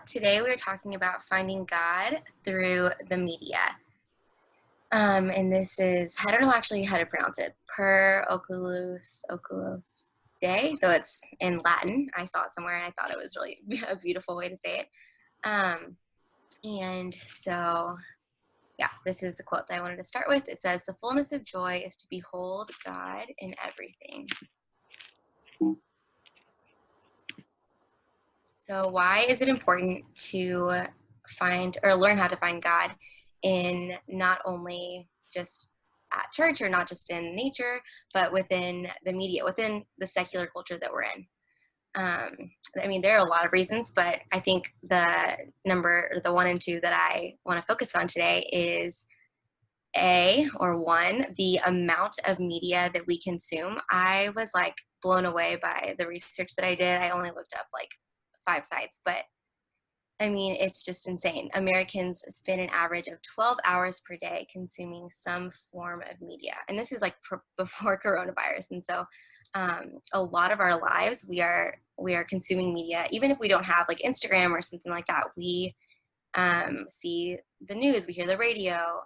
today we're talking about finding God through the media. And this is, I don't know actually how to pronounce it, per oculos Dei. So it's in Latin. I saw it somewhere and I thought it was really a beautiful way to say it. And so, yeah, this is the quote that I wanted to start with. It says, "The fullness of joy is to behold God in everything." So why is it important to find or learn how to find God in not only just at church or not just in nature, but within the media, within the secular culture that we're in? I mean, there are a lot of reasons, but I think the one and two that I want to focus on today is one, the amount of media that we consume. I was like blown away by the research that I did. I only looked up like 5 sites, but I mean, it's just insane. Americans spend an average of 12 hours per day consuming some form of media. And this is like before coronavirus. And so a lot of our lives, we are consuming media. Even if we don't have like Instagram or something like that, we see the news, we hear the radio.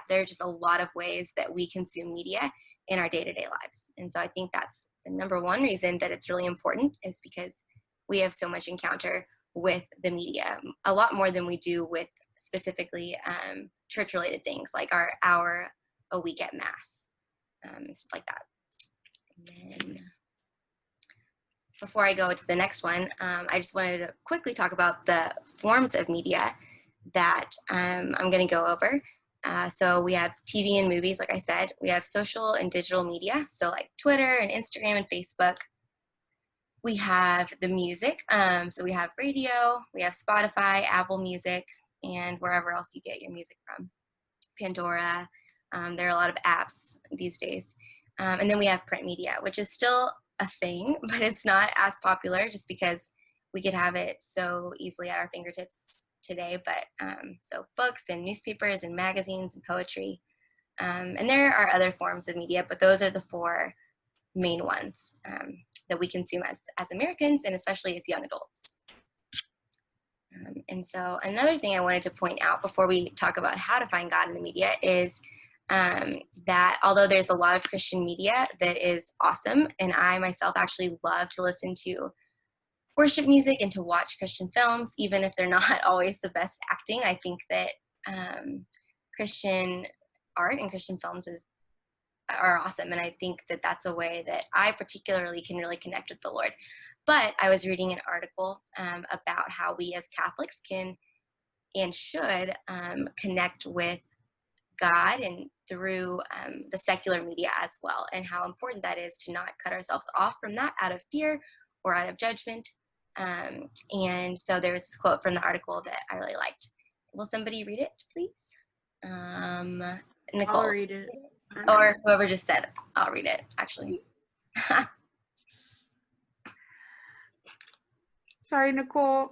There are just a lot of ways that we consume media in our day-to-day lives. And so I think that's the number one reason that it's really important, is because we have so much encounter with the media, a lot more than we do with specifically church-related things like our hour a week at Mass, and stuff like that. And then before I go to the next one, I just wanted to quickly talk about the forms of media that I'm going to go over. So we have TV and movies, like I said. We have social and digital media, so like Twitter and Instagram and Facebook. We have the music, so we have radio, we have Spotify, Apple Music, and wherever else you get your music from. Pandora, there are a lot of apps these days. And then we have print media, which is still a thing, but it's not as popular just because we could have it so easily at our fingertips today. But so books and newspapers and magazines and poetry. And there are other forms of media, but those are the 4 main ones that we consume as Americans, and especially as young adults. And so another thing I wanted to point out before we talk about how to find God in the media is that although there's a lot of Christian media that is awesome, and I myself actually love to listen to worship music and to watch Christian films, even if they're not always the best acting. I think that Christian art and Christian films are awesome, and I think that that's a way that I particularly can really connect with the Lord. But I was reading an article about how we as Catholics can and should connect with God and through the secular media as well, and how important that is to not cut ourselves off from that out of fear or out of judgment. And so there was this quote from the article that I really liked. Will somebody read it, please? Nicole. I'll read it. Or whoever just said it. I'll read it, actually. Sorry, Nicole.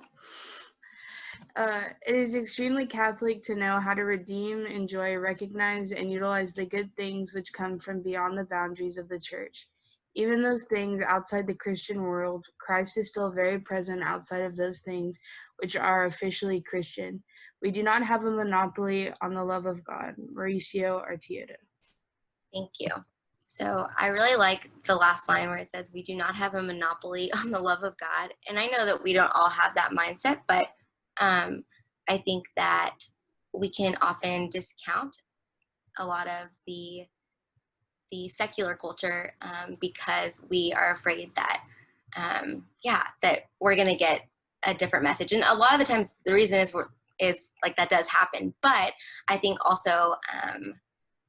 It is extremely Catholic to know how to redeem, enjoy, recognize, and utilize the good things which come from beyond the boundaries of the Church. Even those things outside the Christian world, Christ is still very present outside of those things which are officially Christian. We do not have a monopoly on the love of God. Mauricio Artiedo. Thank you. So I really like the last line where it says, "We do not have a monopoly on the love of God." And I know that we don't all have that mindset, but I think that we can often discount a lot of the secular culture because we are afraid that that we're going to get a different message. And a lot of the times the reason is like that does happen. But I think also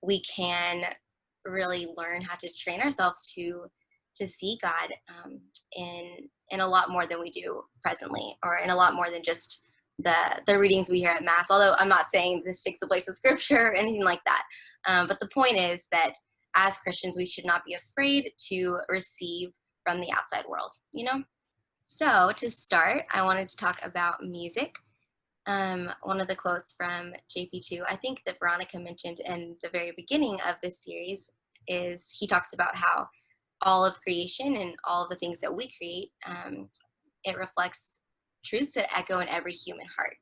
we can really learn how to train ourselves to see God in a lot more than we do presently, or in a lot more than just the readings we hear at Mass. Although I'm not saying this takes the place of Scripture or anything like that. But the point is that as Christians, we should not be afraid to receive from the outside world, you know? So to start, I wanted to talk about music. One of the quotes from JP2, I think that Veronica mentioned in the very beginning of this series, is he talks about how all of creation and all the things that we create, it reflects truths that echo in every human heart.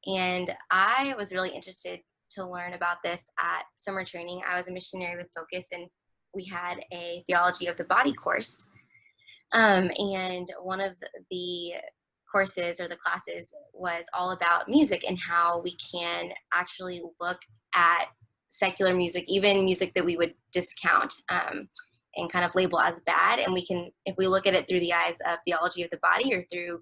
And I was really interested to learn about this at summer training. I was a missionary with Focus, and we had a theology of the body course. And one of the courses or the classes was all about music and how we can actually look at secular music, even music that we would discount and kind of label as bad. And we can, if we look at it through the eyes of theology of the body or through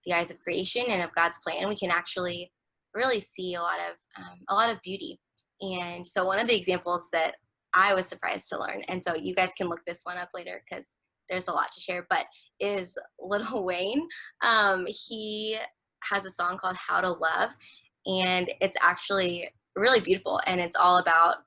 the eyes of creation and of God's plan, we can actually really see a lot of beauty. And so one of the examples that I was surprised to learn, and so you guys can look this one up later because there's a lot to share, but is Lil Wayne. He has a song called How to Love, and it's actually really beautiful, and it's all about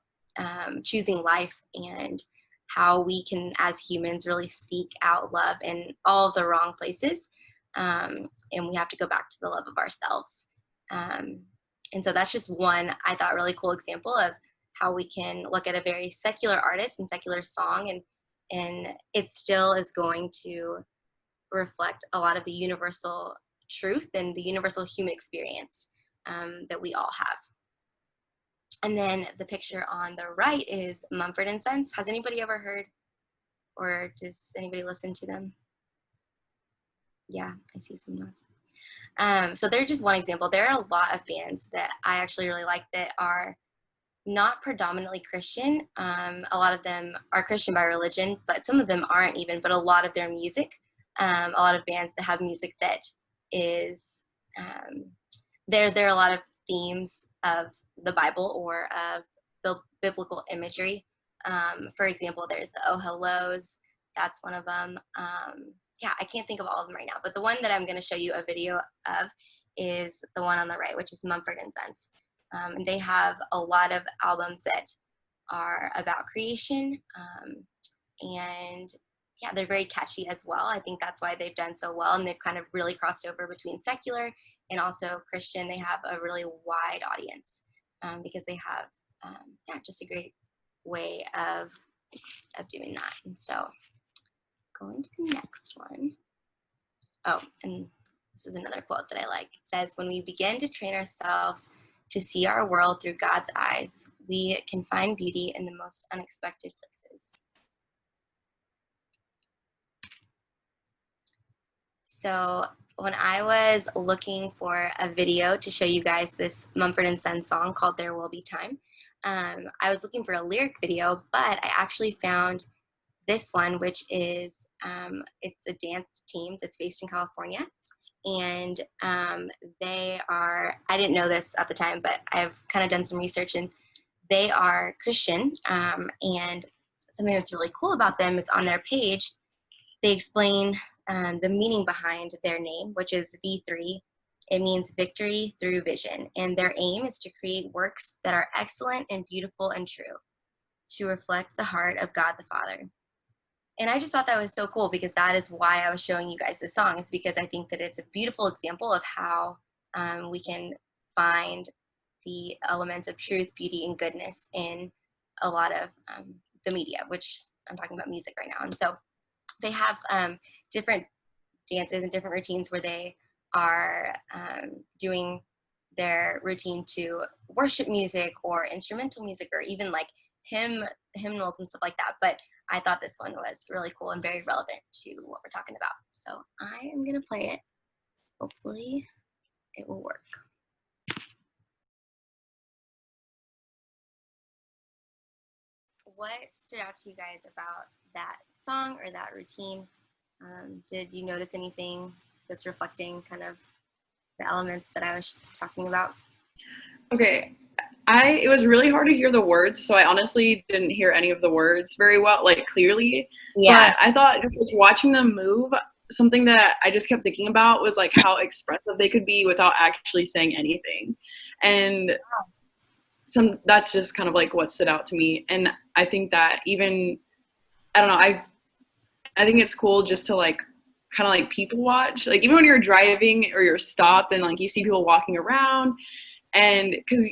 choosing life and how we can, as humans, really seek out love in all of the wrong places. And we have to go back to the love of ourselves. And so that's just one, I thought, really cool example of how we can look at a very secular artist and secular song, and it still is going to reflect a lot of the universal truth and the universal human experience that we all have. And then the picture on the right is Mumford and Sons. Has anybody ever heard, or does anybody listen to them? Yeah, I see some nods. So they're just one example. There are a lot of bands that I actually really like that are not predominantly Christian. A lot of them are Christian by religion, but some of them aren't even, but a lot of their music, a lot of bands that have music that is, there are a lot of themes of the Bible or of biblical imagery. For example, there's the Oh Hellos. That's one of them. Yeah, I can't think of all of them right now, but the one that I'm going to show you a video of is the one on the right, which is Mumford and Sons. And they have a lot of albums that are about creation, and yeah, they're very catchy as well. I think that's why they've done so well, and they've kind of really crossed over between secular and also Christian. They have a really wide audience because they have yeah, just a great way of doing that. And so going to the next one. Oh, and this is another quote that I like. It says, when we begin to train ourselves to see our world through God's eyes, we can find beauty in the most unexpected places. So when I was looking for a video to show you guys this Mumford and Sons song called There Will Be Time, I was looking for a lyric video, but I actually found this one, which is, it's a dance team that's based in California. And they are, I didn't know this at the time, but I've kind of done some research, and they are Christian. And something that's really cool about them is on their page, they explain the meaning behind their name, which is V3. It means victory through vision. And their aim is to create works that are excellent and beautiful and true, to reflect the heart of God the Father. And I just thought that was so cool, because that is why I was showing you guys this song, is because I think that it's a beautiful example of how we can find the elements of truth, beauty, and goodness in a lot of the media, which I'm talking about music right now. And so they have different dances and different routines where they are doing their routine to worship music or instrumental music or even like hymnals and stuff like that. But I thought this one was really cool and very relevant to what we're talking about. So I am going to play it. Hopefully it will work. What stood out to you guys about that song or that routine? Did you notice anything that's reflecting kind of the elements that I was talking about? Okay, it was really hard to hear the words, so I honestly didn't hear any of the words very well, like clearly. Yeah. But I thought just like watching them move, something that I just kept thinking about was like how expressive they could be without actually saying anything. And that's just kind of like what stood out to me. And I think that even, I don't know, I think it's cool just to like kind of like people watch, like even when you're driving or you're stopped and like you see people walking around, and because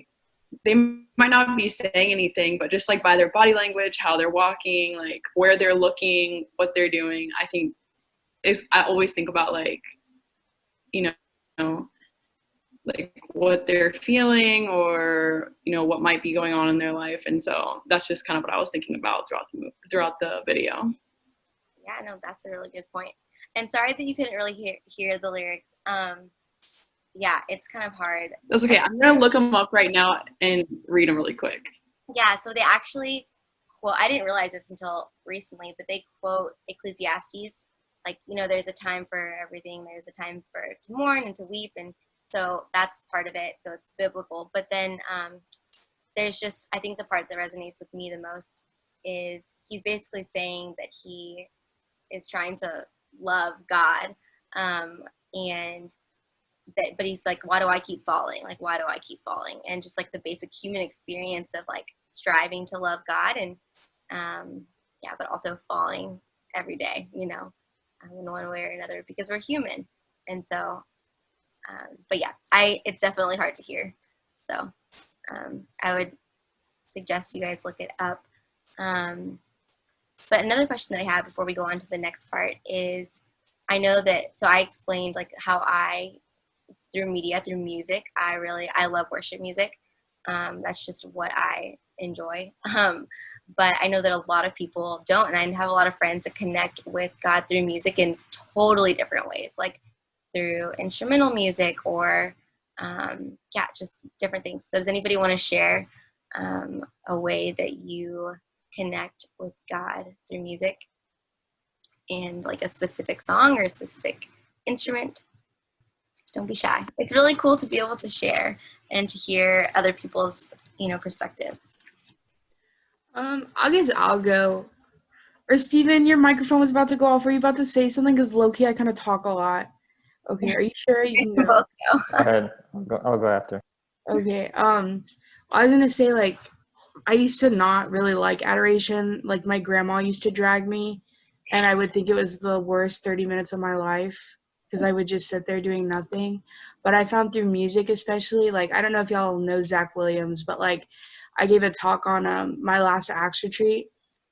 they might not be saying anything, but just like by their body language, how they're walking, like where they're looking, what they're doing, I think I always think about like, you know, like what they're feeling or, you know, what might be going on in their life. And so that's just kind of what I was thinking about throughout the video. Yeah, no, that's a really good point. And sorry that you couldn't really hear the lyrics. Yeah, it's kind of hard. That's okay. I'm going to look them up right now and read them really quick. Yeah, so they actually quote, I didn't realize this until recently, but they quote Ecclesiastes. Like, you know, there's a time for everything. There's a time for to mourn and to weep. And so that's part of it. So it's biblical. But then there's just, I think the part that resonates with me the most is he's basically saying that he is trying to love God. And that, but he's like, why do I keep falling? Like, why do I keep falling? And just like the basic human experience of like striving to love God and yeah, but also falling every day, you know, in one way or another because we're human. And so, but yeah, it's definitely hard to hear. So I would suggest you guys look it up. But another question that I have before we go on to the next part is, I know that, so I explained like how through music, I love worship music. That's just what I enjoy. But I know that a lot of people don't, and I have a lot of friends that connect with God through music in totally different ways, like through instrumental music or, yeah, just different things. So does anybody want to share a way that you connect with God through music and like a specific song or a specific instrument? Don't be shy. It's really cool to be able to share and to hear other people's, you know, perspectives. I guess I'll go. Or Steven, your microphone was about to go off. Were you about to say something? Because low-key, I kind of talk a lot. Okay, are you sure you can go? Both go. Go ahead. I'll go after. Okay. I was gonna say like I used to not really like adoration. Like my grandma used to drag me, and I would think it was the worst 30 minutes of my life because I would just sit there doing nothing. But I found through music, especially, like I don't know if y'all know Zach Williams, but like I gave a talk on my last Acts retreat,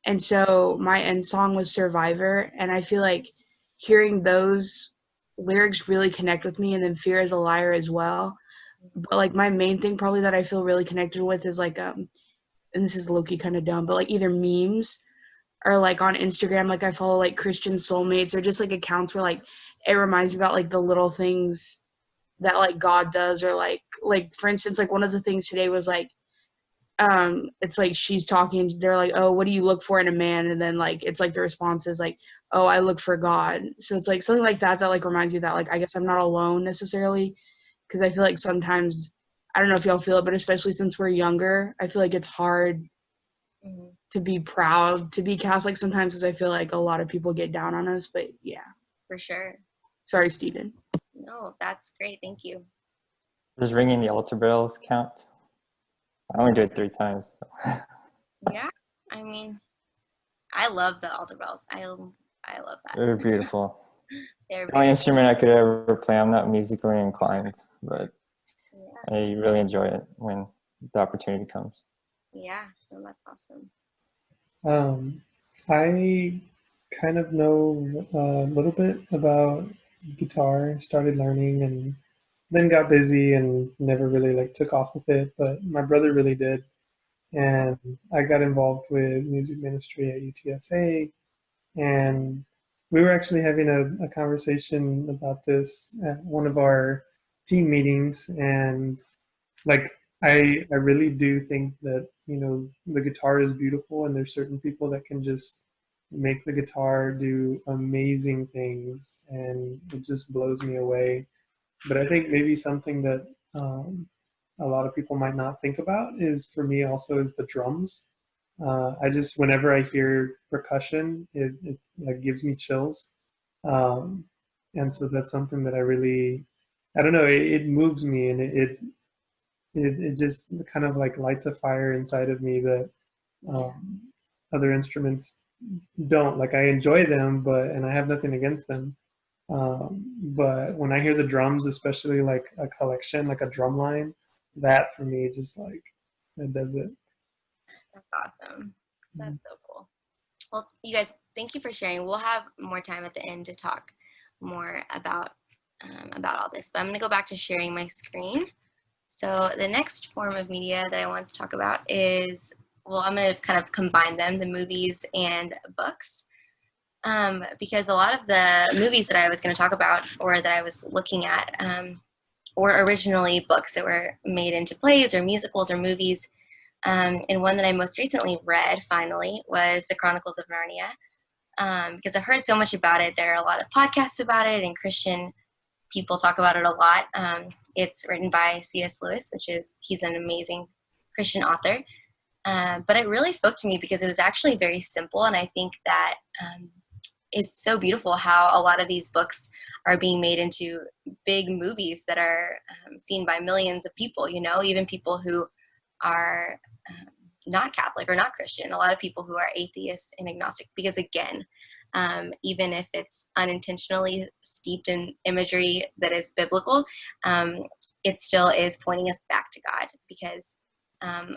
and so my end song was Survivor, and I feel like hearing those lyrics really connect with me, and then Fear is a Liar as well. But like my main thing probably that I feel really connected with is like and this is low-key kind of dumb, but like either memes or like on Instagram, like I follow like Christian soulmates or just like accounts where like it reminds me about like the little things that like God does, or like for instance, like one of the things today was like it's like she's talking, they're like, oh, what do you look for in a man? And then like it's like the response is like, oh, I look for God. So it's like something like that like reminds you that like I guess I'm not alone necessarily, because I feel like sometimes, I don't know if y'all feel it, but especially since we're younger, I feel like it's hard to be proud to be Catholic sometimes, because I feel like a lot of people get down on us. But yeah. For sure. Sorry, Steven. No, that's great. Thank you. Does ringing the altar bells count? I only do it 3 times. Yeah, I mean, I love the altar bells. I love that. They're beautiful. They're It's the only instrument I could ever play. I'm not musically inclined, but yeah. I really enjoy it when the opportunity comes. Yeah, no, that's awesome. I kind of know a little bit about guitar, started learning and then got busy and never really like took off with it, but my brother really did. And I got involved with music ministry at UTSA, and we were actually having a conversation about this at one of our team meetings. And like I really do think that, you know, the guitar is beautiful, and there's certain people that can just make the guitar do amazing things, and it just blows me away. But I think maybe something that a lot of people might not think about is, for me also, is the drums. I just, whenever I hear percussion, it like gives me chills. Um, and so that's something that I really, I don't know, it moves me, and it just kind of like lights a fire inside of me that other instruments don't. Like I enjoy them, and I have nothing against them. But when I hear the drums, especially like a collection, like a drum line, that for me just like, it does it. That's awesome. That's so cool. Well, you guys, thank you for sharing. We'll have more time at the end to talk more about about all this. But I'm going to go back to sharing my screen. So the next form of media that I want to talk about is, well, I'm going to kind of combine them, the movies and books, because a lot of the movies that I was going to talk about or that I was looking at were originally books that were made into plays or musicals or movies. And one that I most recently read, finally, was The Chronicles of Narnia, because I've heard so much about it. There are a lot of podcasts about it, and Christian people talk about it a lot. It's written by C.S. Lewis, he's an amazing Christian author. But it really spoke to me because it was actually very simple, and I think that is so beautiful how a lot of these books are being made into big movies that are seen by millions of people, even people who are not Catholic or not Christian, a lot of people who are atheists and agnostic, because again, even if it's unintentionally steeped in imagery that is biblical, it still is pointing us back to God, because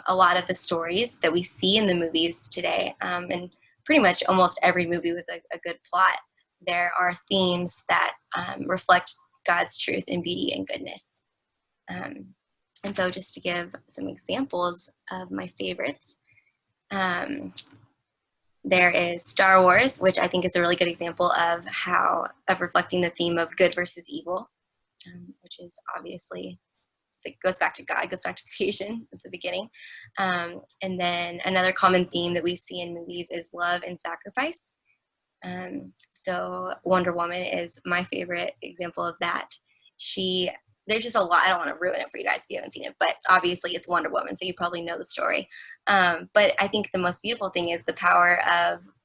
a lot of the stories that we see in the movies today, and pretty much almost every movie with a good plot, there are themes that reflect God's truth and beauty and goodness. And so just to give some examples of my favorites, there is Star Wars, which I think is a really good example of reflecting the theme of good versus evil, which is obviously, it goes back to God, goes back to creation at the beginning. And then another common theme that we see in movies is love and sacrifice. So Wonder Woman is my favorite example of that. There's just a lot. I don't want to ruin it for you guys if you haven't seen it, but obviously it's Wonder Woman, so you probably know the story. But I think the most beautiful thing is the power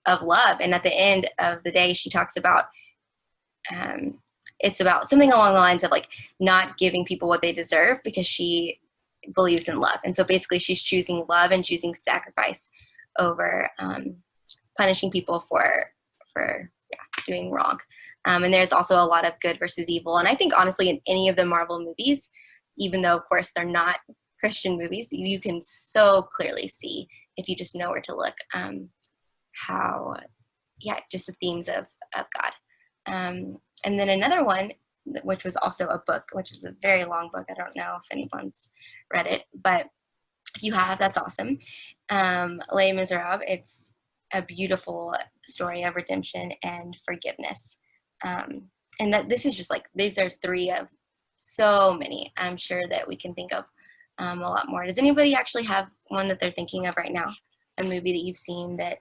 of love. And at the end of the day, she talks about, it's about something along the lines of like not giving people what they deserve, because she believes in love. And so basically she's choosing love and choosing sacrifice over punishing people for doing wrong. And there's also a lot of good versus evil. And I think honestly in any of the Marvel movies, even though of course they're not Christian movies, you can so clearly see, if you just know where to look, just the themes of God. And then another one, which was also a book, which is a very long book. I don't know if anyone's read it, but if you have, that's awesome. Les Miserables. It's a beautiful story of redemption and forgiveness. And that this is just like, these are three of so many. I'm sure that we can think of a lot more. Does anybody actually have one that they're thinking of right now? A movie that you've seen that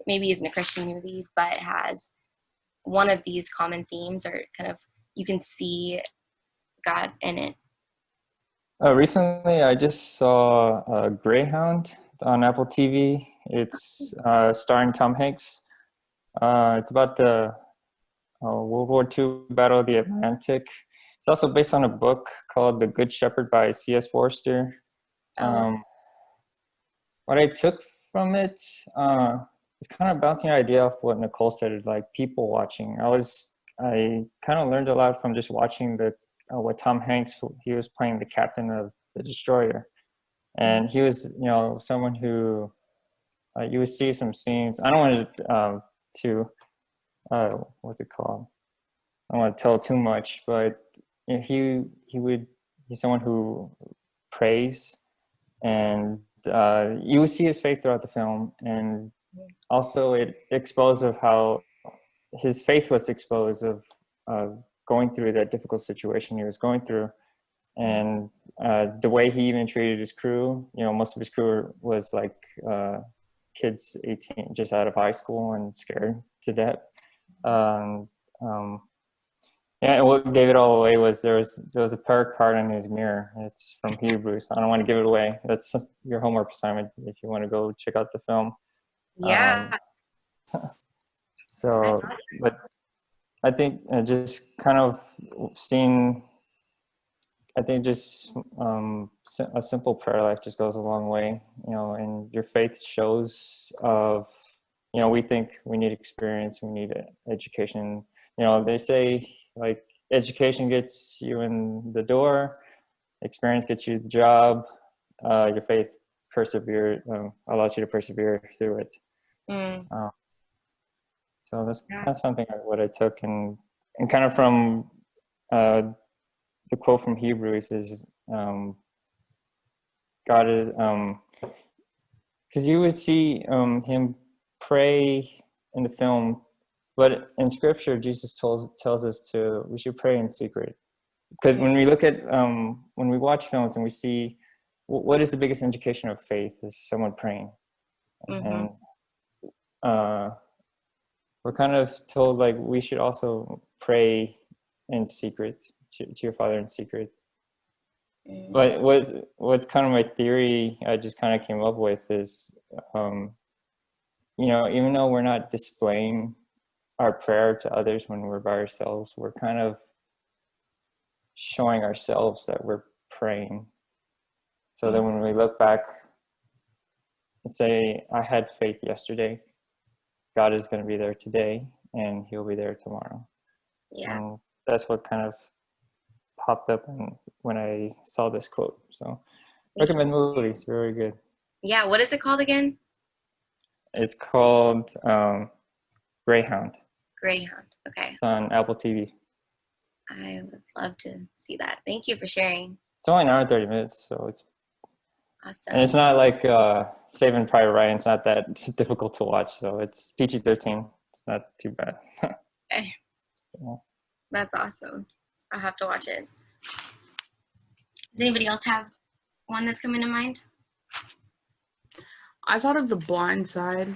maybe isn't a Christian movie, but has one of these common themes, or kind of you can see God in it? Recently, I just saw Greyhound on Apple TV. It's starring Tom Hanks. It's about the World War II Battle of the Atlantic. It's also based on a book called The Good Shepherd by C.S. Forster. What I took from it is kind of bouncing an idea off what Nicole said, like people watching. I kind of learned a lot from just watching what Tom Hanks, he was playing the captain of the destroyer. And he was, someone who you would see some scenes. I don't want what's it called? I don't want to tell too much, but he's someone who prays, and you would see his faith throughout the film, and also it exposed of how his faith was exposed of going through that difficult situation he was going through, and the way he even treated his crew. Most of his crew was like kids 18, just out of high school and scared to death. And what gave it all away was there was a prayer card in his mirror. It's from Hebrews. I don't want to give it away. That's your homework assignment if you want to go check out the film. Yeah. But I think just kind of seeing, I think just a simple prayer life just goes a long way, and your faith shows of, we think we need experience, we need education. They say like education gets you in the door, experience gets you the job, your faith allows you to persevere through it. So that's kind of something what I took, and kind of from the quote from Hebrews is, God is, because you would see him pray in the film, but in Scripture, Jesus tells us we should pray in secret. Because when we look at, when we watch films and we see, what is the biggest indication of faith is someone praying. Mm-hmm. And we're kind of told like we should also pray in secret to your Father in secret. Mm-hmm. But what's kind of my theory I just kind of came up with is, even though we're not displaying our prayer to others when we're by ourselves, we're kind of showing ourselves that we're praying. So that when we look back and say, I had faith yesterday, God is going to be there today, and he'll be there tomorrow. Yeah. And that's what kind of popped up when I saw this quote. So recommend the movie. It's very good. Yeah. What is it called again? It's called Greyhound. Greyhound. Okay. It's on Apple TV. I would love to see that. Thank you for sharing. It's only an hour and 30 minutes, so it's Awesome. and it's not like Saving Private Ryan. It's not that difficult to watch. So it's PG-13. It's not too bad. Okay. Yeah. That's awesome. I'll have to watch it. Does anybody else have one that's coming to mind? I thought of The Blind Side.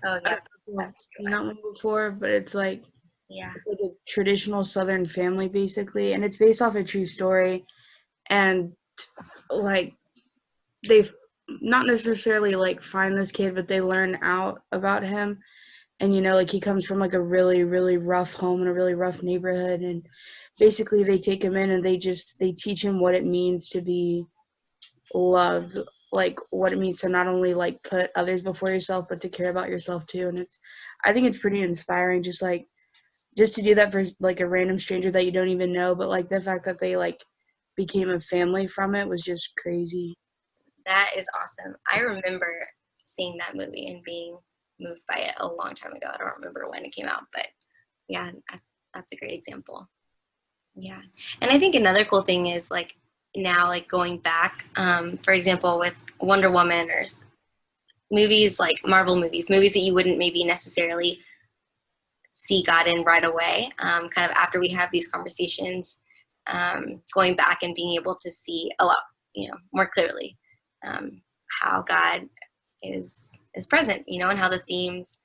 Oh, yeah. I've seen that one before, but it's like Yeah. a traditional Southern family, basically, and it's based off a true story. And like they not necessarily like find this kid, but they learn out about him. And like he comes from like a really, really rough home in a really rough neighborhood, and basically they take him in and they teach him what it means to be loved, like what it means to not only like put others before yourself, but to care about yourself too. And I think it's pretty inspiring, just to do that for like a random stranger that you don't even know, but like the fact that they like became a family from it was just crazy. That is awesome. I remember seeing that movie and being moved by it a long time ago. I don't remember when it came out, but yeah, that's a great example. Yeah. And I think another cool thing is like now, like going back, for example, with Wonder Woman or movies like Marvel movies that you wouldn't maybe necessarily see God in right away, kind of after we have these conversations, going back and being able to see a lot, more clearly how God is present, and how the themes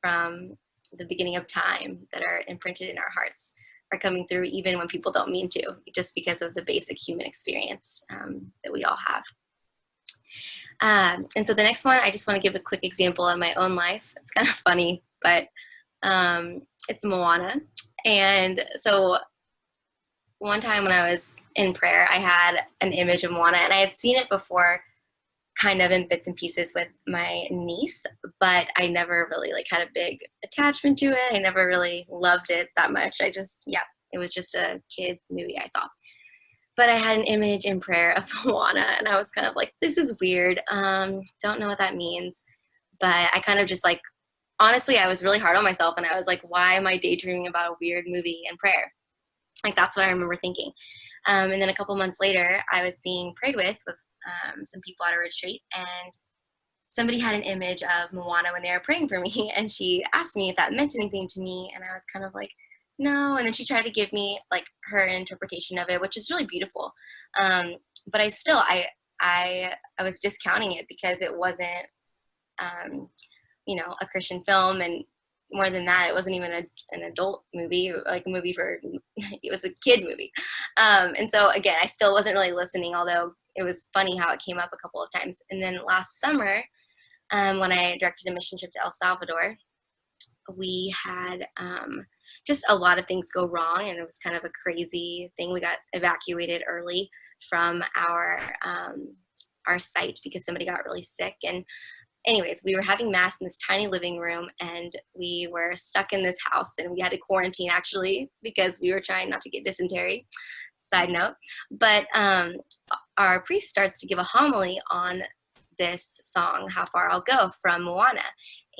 from the beginning of time that are imprinted in our hearts are coming through even when people don't mean to, just because of the basic human experience that we all have. And so the next one, I just want to give a quick example of my own life. It's kind of funny, but it's Moana. And so one time when I was in prayer, I had an image of Moana, and I had seen it before kind of in bits and pieces with my niece, but I never really had a big attachment to it. I never really loved it that much. It was just a kid's movie I saw. But I had an image in prayer of Moana, and I was kind of like, this is weird. Don't know what that means. But I kind of just honestly, I was really hard on myself, and I was like, why am I daydreaming about a weird movie in prayer? That's what I remember thinking. And then a couple months later, I was being prayed with some people at a retreat, and somebody had an image of Moana when they were praying for me, and she asked me if that meant anything to me, and I was kind of like, no. And then she tried to give me her interpretation of it, which is really beautiful. But I was discounting it because it wasn't, a Christian film, and more than that, it wasn't even an adult movie, a movie it was a kid movie. And so again, I still wasn't really listening, although it was funny how it came up a couple of times. And then last summer, when I directed a mission trip to El Salvador, we had just a lot of things go wrong, and it was kind of a crazy thing. We got evacuated early from our site because somebody got really sick. And anyways, we were having mass in this tiny living room, and we were stuck in this house, and we had to quarantine actually because we were trying not to get dysentery. Side note. But our priest starts to give a homily on this song, How Far I'll Go, from Moana.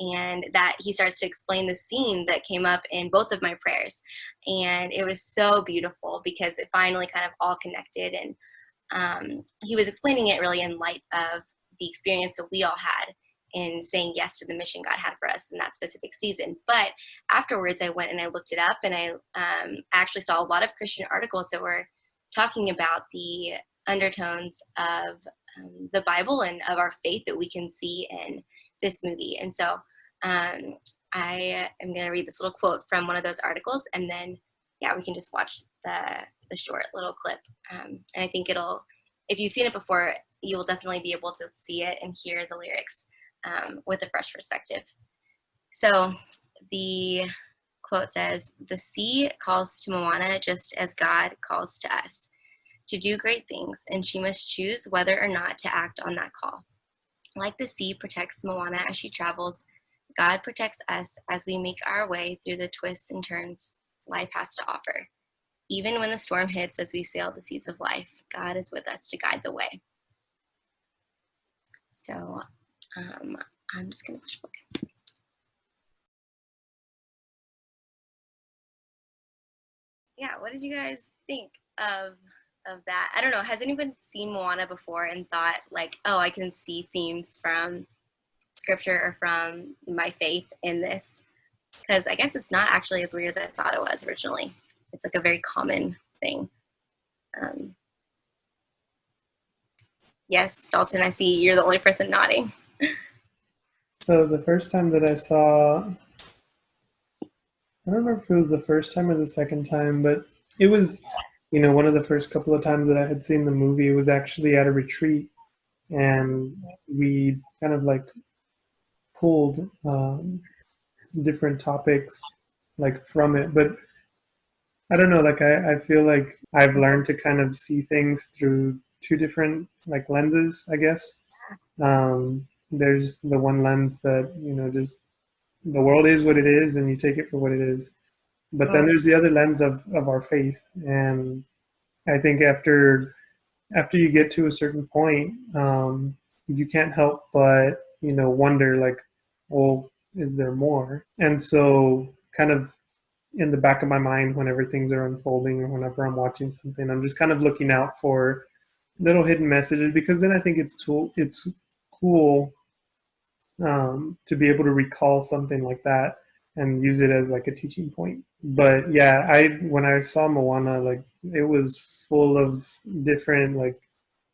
And that he starts to explain the scene that came up in both of my prayers. And it was so beautiful because it finally kind of all connected. And he was explaining it really in light of the experience that we all had in saying yes to the mission God had for us in that specific season. But afterwards, I went and I looked it up, and I actually saw a lot of Christian articles that were talking about the undertones of the Bible and of our faith that we can see in this movie. And so I am going to read this little quote from one of those articles, and then, yeah, we can just watch the short little clip. And I think if you've seen it before, you will definitely be able to see it and hear the lyrics with a fresh perspective. So the quote says, "The sea calls to Moana just as God calls to us, to do great things, and she must choose whether or not to act on that call. Like the sea protects Moana as she travels, God protects us as we make our way through the twists and turns life has to offer. Even when the storm hits as we sail the seas of life, God is with us to guide the way." So I'm just going to push play. Yeah, what did you guys think of that? I don't know. Has anyone seen Moana before and thought like, oh, I can see themes from scripture or from my faith in this? Because I guess it's not actually as weird as I thought it was originally. It's like a very common thing. Yes, Dalton, I see you're the only person nodding. So the first time that I saw, I don't remember if it was the first time or the second time, but it was, one of the first couple of times that I had seen the movie. It was actually at a retreat, and we kind of like pulled different topics like from it. But I don't know, like I feel like I've learned to kind of see things through two different like lenses, I guess. There's the one lens that, just the world is what it is and you take it for what it is. But then there's the other lens of our faith. And I think after you get to a certain point, you can't help but, wonder like, well, is there more? And so kind of in the back of my mind, whenever things are unfolding or whenever I'm watching something, I'm just kind of looking out for little hidden messages, because then I think it's cool to be able to recall something like that and use it as like a teaching point. But yeah, when I saw Moana, like it was full of different like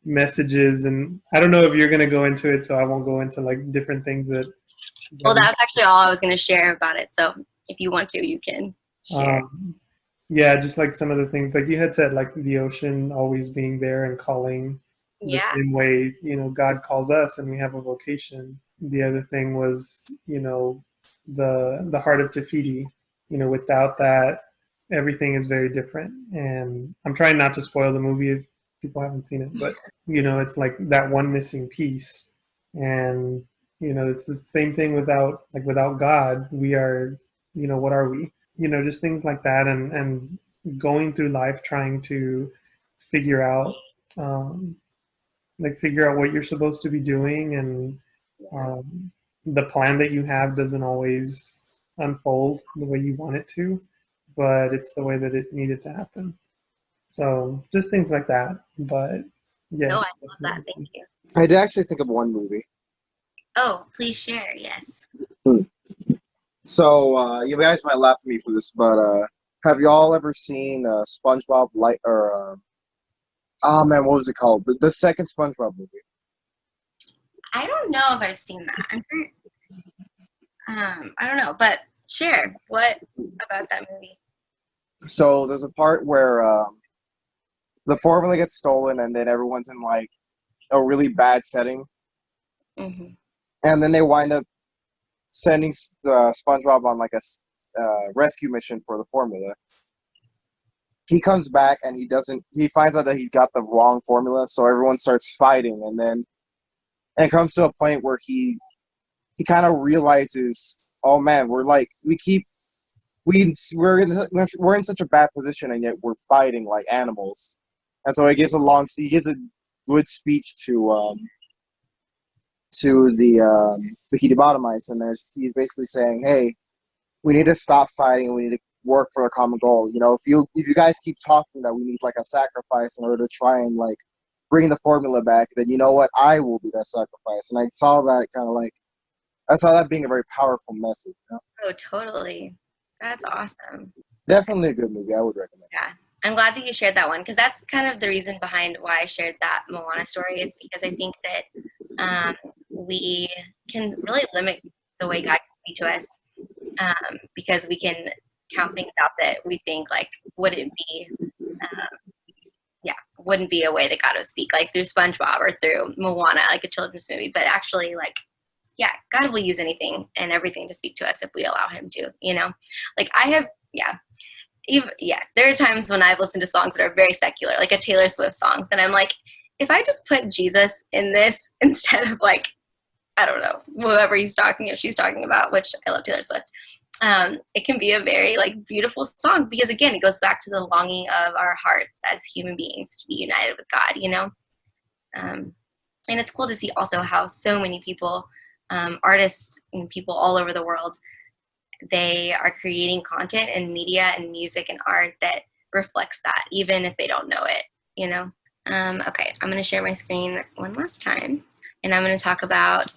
messages, and I don't know if you're gonna go into it, so I won't go into like different things that. Well, that was actually all I was going to share about it. So if you want to, you can share. Yeah, just like some of the things like you had said, like the ocean always being there and calling the same way, God calls us and we have a vocation. The other thing was, the heart of Te Fiti. Without that, everything is very different. And I'm trying not to spoil the movie if people haven't seen it, but it's like that one missing piece. And it's the same thing without God. We are, what are we? Just things like that, and going through life trying to figure out what you're supposed to be doing, and the plan that you have doesn't always unfold the way you want it to, but it's the way that it needed to happen. So just things like that. But yes. No, I love that. Thank you. I did actually think of one movie. Oh, please share. Yes. So you guys might laugh at me for this, but have y'all ever seen SpongeBob oh man, what was it called? The second SpongeBob movie. I don't know if I've seen that. I don't know, but share. What about that movie? So there's a part where the formula gets stolen, and then everyone's in like a really bad setting, Mm-hmm. and then they wind up sending SpongeBob on like a rescue mission for the formula. He comes back and he finds out that he got the wrong formula, so everyone starts fighting, and then it comes to a point where he kind of realizes, oh man, we're in such a bad position, and yet we're fighting like animals. And so he gives a good speech to to the Bikini Bottomites, and he's basically saying, hey, we need to stop fighting and we need to work for a common goal. You know, if you guys keep talking that we need like a sacrifice in order to try and like bring the formula back, then you know what, I will be that sacrifice. And I saw that being a very powerful message. You know? Oh, totally. That's awesome. Definitely a good movie. I would recommend. Yeah. I'm glad that you shared that one, because that's kind of the reason behind why I shared that Moana story, is because I think that we can really limit the way God can speak to us, because we can count things out that we think like wouldn't be a way that God would speak, like through SpongeBob or through Moana, like a children's movie. But actually, like, yeah, God will use anything and everything to speak to us if we allow him to, you know? Like there are times when I've listened to songs that are very secular, like a Taylor Swift song, that I'm like, if I just put Jesus in this instead of like, I don't know, whoever she's talking about, which I love Taylor Swift, it can be a very like beautiful song, because again, it goes back to the longing of our hearts as human beings to be united with God, you know? And it's cool to see also how so many people, artists and people all over the world, they are creating content and media and music and art that reflects that, even if they don't know it, you know? Okay, I'm going to share my screen one last time, and I'm going to talk about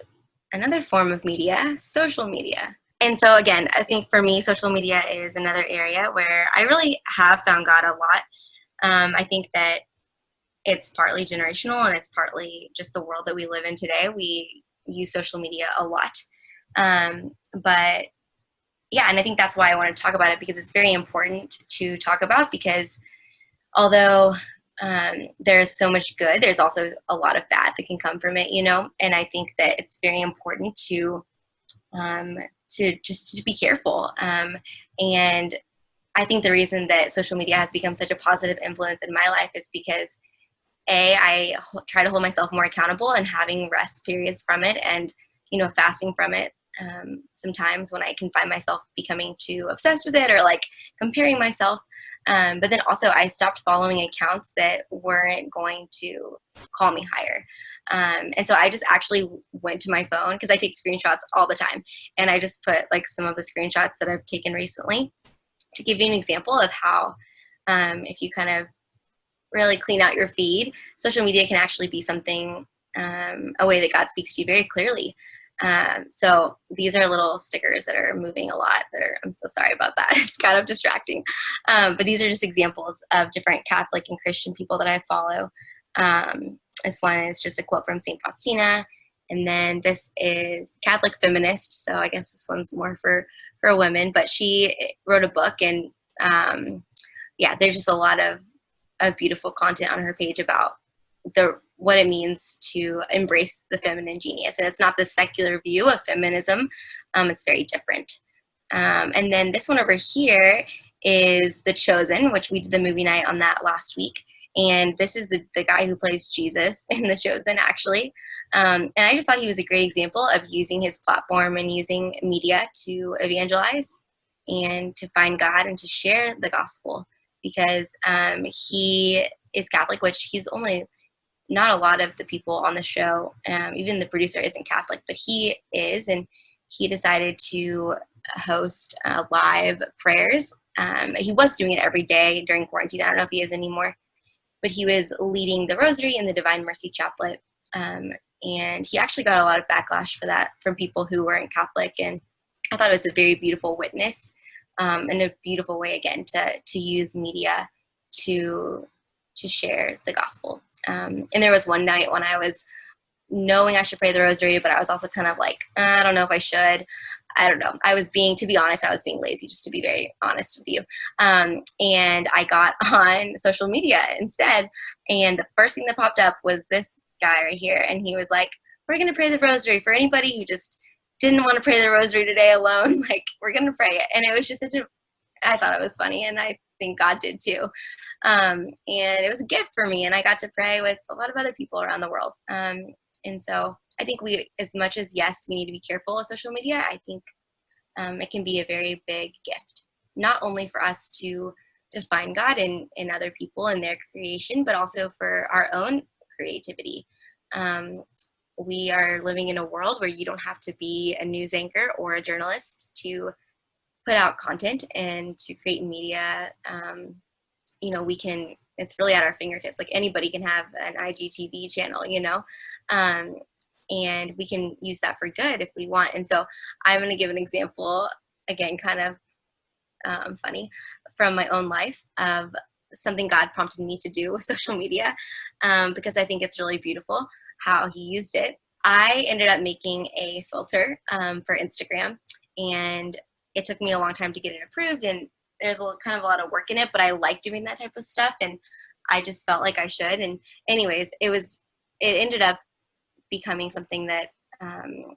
another form of media, social media. And so again, I think for me, social media is another area where I really have found God a lot. I think that it's partly generational, and it's partly just the world that we live in today. We use social media a lot. But yeah, and I think that's why I want to talk about it, because it's very important to talk about, because although there's so much good, there's also a lot of bad that can come from it, you know? And I think that it's very important to be careful. And I think the reason that social media has become such a positive influence in my life is because I try to hold myself more accountable, and having rest periods from it, and, you know, fasting from it. Sometimes when I can find myself becoming too obsessed with it, or like comparing myself. But then also I stopped following accounts that weren't going to call me higher. And so I just actually went to my phone, because I take screenshots all the time. And I just put like some of the screenshots that I've taken recently to give you an example of how if you kind of really clean out your feed, social media can actually be something, a way that God speaks to you very clearly. So these are little stickers that are moving a lot. I'm so sorry about that. It's kind of distracting. But these are just examples of different Catholic and Christian people that I follow. This one is just a quote from St. Faustina. And then this is Catholic feminist. So I guess this one's more for women, but she wrote a book, and there's just a lot of beautiful content on her page about what it means to embrace the feminine genius. And it's not the secular view of feminism. It's very different. And then this one over here is The Chosen, which we did the movie night on that last week. And this is the guy who plays Jesus in The Chosen, actually. And I just thought he was a great example of using his platform and using media to evangelize and to find God and to share the gospel, because he is Catholic, which he's only, not a lot of the people on the show, even the producer isn't Catholic, but he is, and he decided to host live prayers. He was doing it every day during quarantine. I don't know if he is anymore, but he was leading the Rosary and the Divine Mercy Chaplet. And he actually got a lot of backlash for that from people who weren't Catholic. And I thought it was a very beautiful witness, and a beautiful way, again, to use media to share the gospel. And there was one night when I was knowing I should pray the rosary, but I was also kind of like, I don't know if I should. I don't know. To be honest, I was being lazy, just to be very honest with you. And I got on social media instead. And the first thing that popped up was this guy right here. And he was like, we're going to pray the rosary for anybody who just didn't want to pray the rosary today alone. Like, we're going to pray it. And it was just I thought it was funny, and I think God did too. And it was a gift for me, and I got to pray with a lot of other people around the world. And so I think as much as, yes, we need to be careful of social media, I think it can be a very big gift, not only for us to find God in other people and their creation, but also for our own creativity. we are living in a world where you don't have to be a news anchor or a journalist to put out content and to create media. It's really at our fingertips. Like anybody can have an IGTV channel, and we can use that for good if we want. And so I'm going to give an example, again, kind of funny, from my own life of something God prompted me to do with social media, because I think it's really beautiful how he used it. I ended up making a filter for Instagram, and it took me a long time to get it approved, and there's kind of a lot of work in it, but I like doing that type of stuff, and I just felt like I should. And anyways, it ended up becoming something that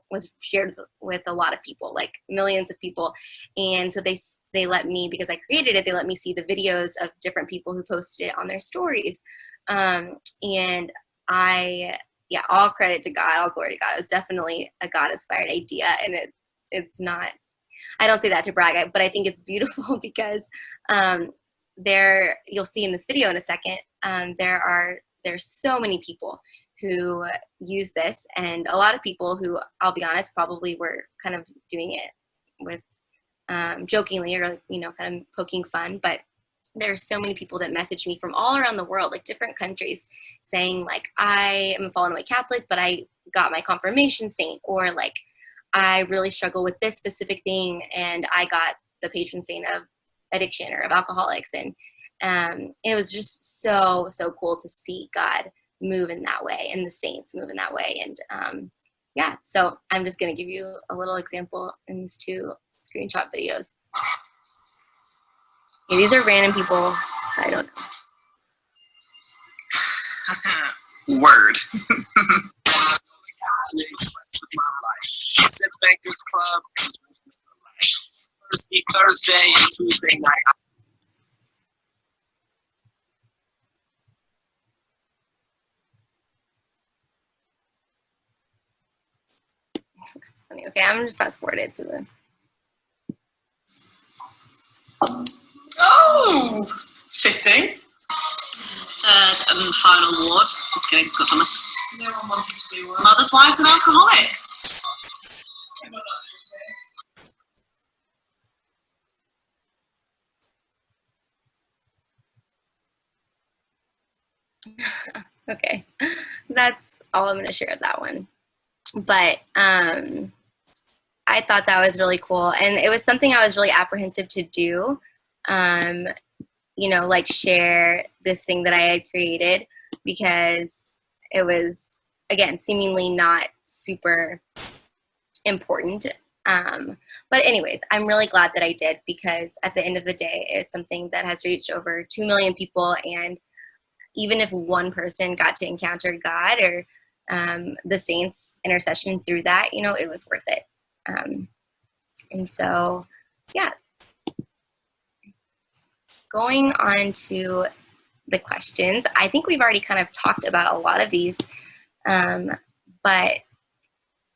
was shared with a lot of people, like millions of people. And so they let me, because I created it, they let me see the videos of different people who posted it on their stories. And all credit to God, all glory to God. It was definitely a God-inspired idea, and it's not, I don't say that to brag, but I think it's beautiful because you'll see in this video in a second, there's so many people who use this, and a lot of people who, I'll be honest, probably were kind of doing it with jokingly or kind of poking fun, but there's so many people that message me from all around the world, like different countries, saying like, I am a fallen away Catholic, but I got my confirmation saint, or like, I really struggle with this specific thing, and I got the patron saint of addiction or of alcoholics. And it was just so cool to see God move in that way, and the saints move in that way. And so I'm just going to give you a little example in these two screenshot videos. Okay, these are random people. I don't know. Word. Sit Bankers Club. Thursday and Tuesday night. That's funny. Okay, I'm gonna just fast forward it to the. Oh, fitting. Third and final award. Just kidding, government. No one wanted to do one. Mothers, wives, and alcoholics. Okay, that's all I'm gonna share with that one. But I thought that was really cool, and it was something I was really apprehensive to do. Like share this thing that I had created, because it was, again, seemingly not super important. But anyways, I'm really glad that I did, because at the end of the day, it's something that has reached over 2 million people. And even if one person got to encounter God or the saints' intercession through that, it was worth it. And so, yeah. Going on to the questions, I think we've already kind of talked about a lot of these, but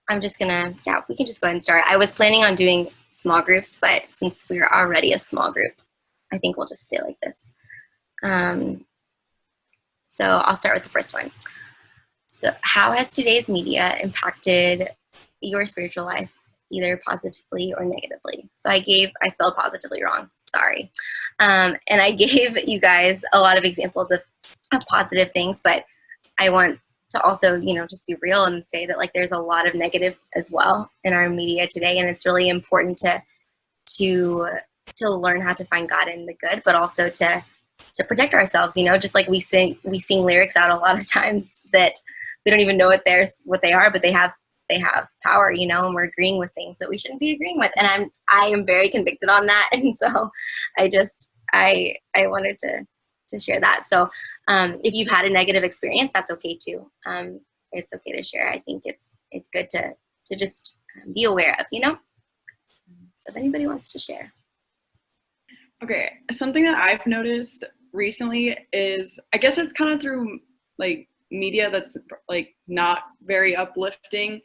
I'm just gonna, we can just go ahead and start. I was planning on doing small groups, but since we're already a small group, I think we'll just stay like this. So I'll start with the first one. So how has today's media impacted your spiritual life, either positively or negatively? So I spelled positively wrong, sorry. And I gave you guys a lot of examples of positive things, but I want to also, just be real and say that, like, there's a lot of negative as well in our media today, and it's really important to learn how to find God in the good, but also to protect ourselves, just like we sing lyrics out a lot of times that we don't even know what they are, but they have power, and we're agreeing with things that we shouldn't be agreeing with. And I am very convicted on that. And so I wanted to share that. So if you've had a negative experience, that's okay too. It's okay to share. I think it's good to just be aware of, So if anybody wants to share. Okay, something that I've noticed recently is, I guess it's kind of through like media that's like not very uplifting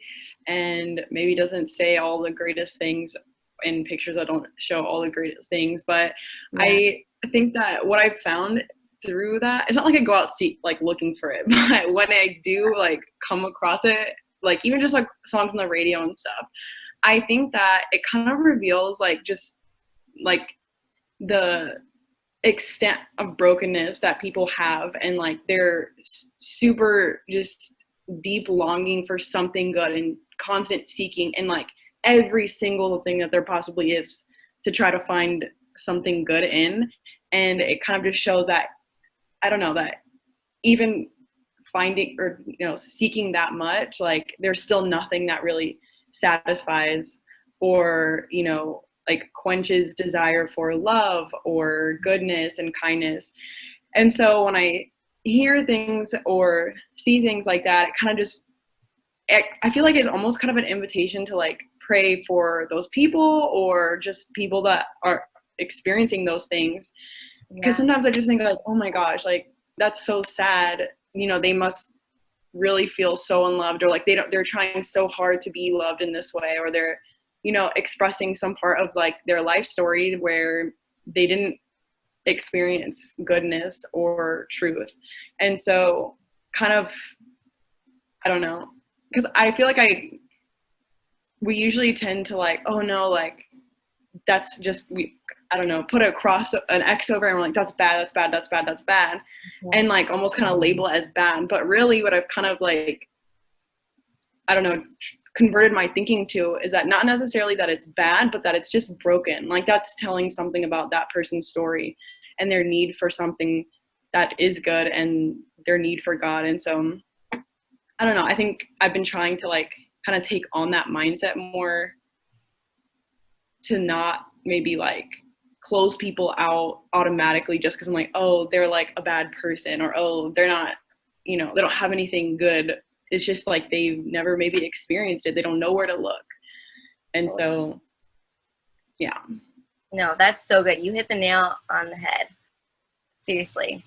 and maybe doesn't say all the greatest things in pictures that don't show all the greatest things. But yeah. I think that what I've found through that, it's not like I go out looking for it, but when I do like come across it, like even just like songs on the radio and stuff, I think that it kind of reveals like just like the extent of brokenness that people have, and like their super just deep longing for something good and constant seeking and like every single thing that there possibly is to try to find something good in. And it kind of just shows that, I don't know, that even finding or seeking that much, like there's still nothing that really satisfies or like quenches desire for love or goodness and kindness. And so when I hear things or see things like that, it kind of just, I feel like it's almost kind of an invitation to like pray for those people or just people that are experiencing those things. Because sometimes I just think like, oh my gosh, like that's so sad. They must really feel so unloved, or like they're trying so hard to be loved in this way, or they're expressing some part of like their life story where they didn't experience goodness or truth. And so kind of, I don't know, because I feel like we usually tend to like, oh no, like that's just, I don't know, put an X over and we're like, that's bad, that's bad, that's bad, that's bad. And like almost kind of label it as bad. But really what I've kind of like, I don't know, converted my thinking to is that not necessarily that it's bad, but that it's just broken. Like that's telling something about that person's story and their need for something that is good and their need for God. And so I don't know, I think I've been trying to like kind of take on that mindset more, to not maybe like close people out automatically just because I'm like, oh, they're like a bad person, or oh, they're not, they don't have anything good. It's just like they've never maybe experienced it. They don't know where to look. And so, yeah. No, that's so good. You hit the nail on the head. Seriously.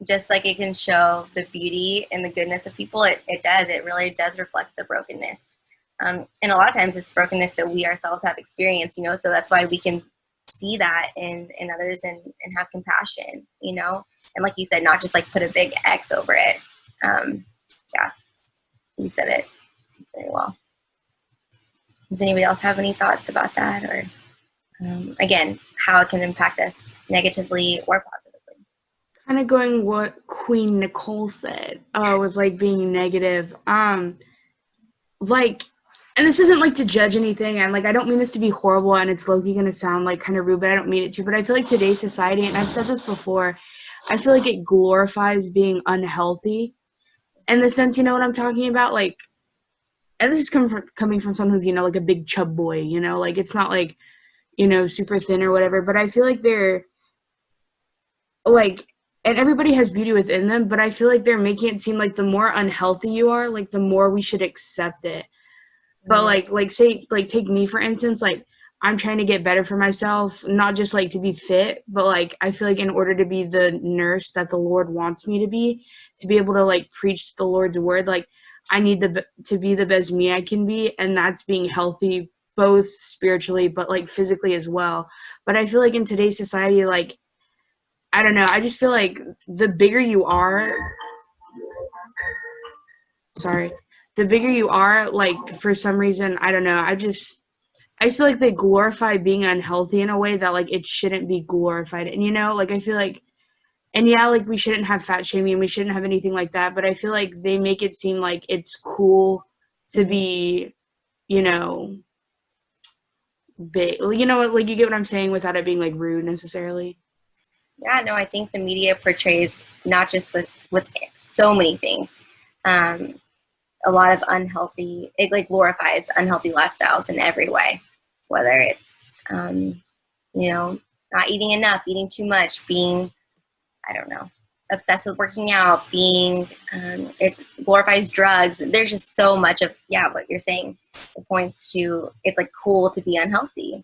Just like it can show the beauty and the goodness of people, it does. It really does reflect the brokenness. And a lot of times it's brokenness that we ourselves have experienced, so that's why we can see that in others and have compassion, and like you said, not just like put a big X over it. Yeah, you said it very well. Does anybody else have any thoughts about that, or again, how it can impact us negatively or positively? Kind of going what Queen Nicole said with like being negative, like, and this isn't like to judge anything, and like I don't mean this to be horrible, and it's low-key gonna sound like kind of rude, but I don't mean it to. But I feel like today's society, and I've said this before, I feel like it glorifies being unhealthy, in the sense, you know what I'm talking about, like, and this is coming from someone who's like a big chub boy, like it's not like super thin or whatever, but I feel like they're like, and everybody has beauty within them, but I feel like they're making it seem like the more unhealthy you are, like the more we should accept it. But like say, like take me for instance, like I'm trying to get better for myself, not just like to be fit, but like I feel like in order to be the nurse that the Lord wants me to be able to like preach the Lord's word, like I need to be the best me I can be, and that's being healthy both spiritually but like physically as well. But I feel like in today's society, like I don't know, I just feel like the bigger you are, like for some reason, I don't know, I feel like they glorify being unhealthy in a way that like it shouldn't be glorified. And like I feel like, and yeah, like we shouldn't have fat shaming, we shouldn't have anything like that, but I feel like they make it seem like it's cool to be, big, like you get what I'm saying, without it being like rude necessarily. Yeah, no, I think the media portrays, not just with so many things, a lot of unhealthy, it like glorifies unhealthy lifestyles in every way, whether it's, not eating enough, eating too much, being, I don't know, obsessed with working out, being, it glorifies drugs. There's just so much of, what you're saying. It points to, it's like cool to be unhealthy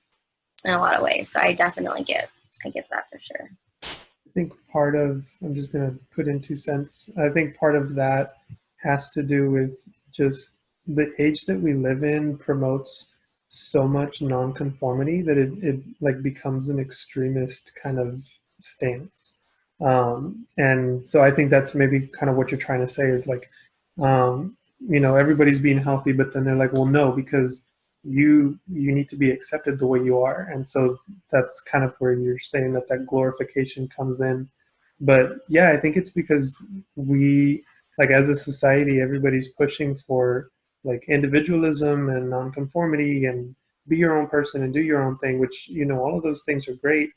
in a lot of ways. So I definitely get that for sure. I think part of, I'm just going to put in 2 cents. I think part of that has to do with just the age that we live in promotes so much nonconformity that it like becomes an extremist kind of stance. And so I think that's maybe kind of what you're trying to say is like, everybody's being healthy, but then they're like, well, no, because you need to be accepted the way you are. And so that's kind of where you're saying that glorification comes in. But yeah, I think it's because we, like, as a society, everybody's pushing for like individualism and nonconformity and be your own person and do your own thing, which, all of those things are great.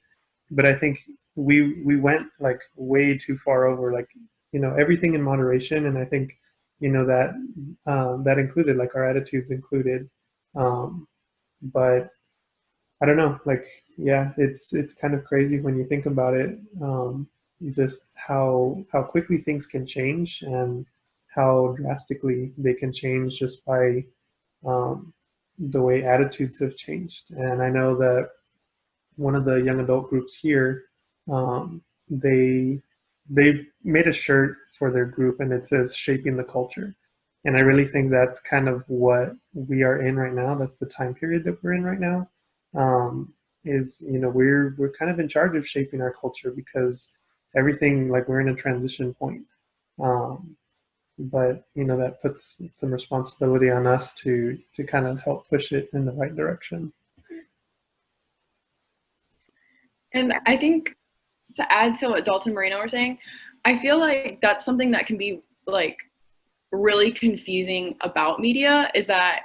But I think we went like way too far over, like, everything in moderation. And I think, that that included, like, our attitudes included. um, but I don't know, like, yeah, it's kind of crazy when you think about it, just how quickly things can change and how drastically they can change just by um, the way attitudes have changed. And I know that one of the young adult groups here, they made a shirt for their group, and it says "Shaping the Culture." And I really think that's kind of what we are in right now. That's the time period that we're in right now. Is we're kind of in charge of shaping our culture, because everything, like, we're in a transition point. Um, but that puts some responsibility on us to kind of help push it in the right direction. And I think, to add to what Dalton Moreno were saying, I feel like that's something that can be like really confusing about media, is that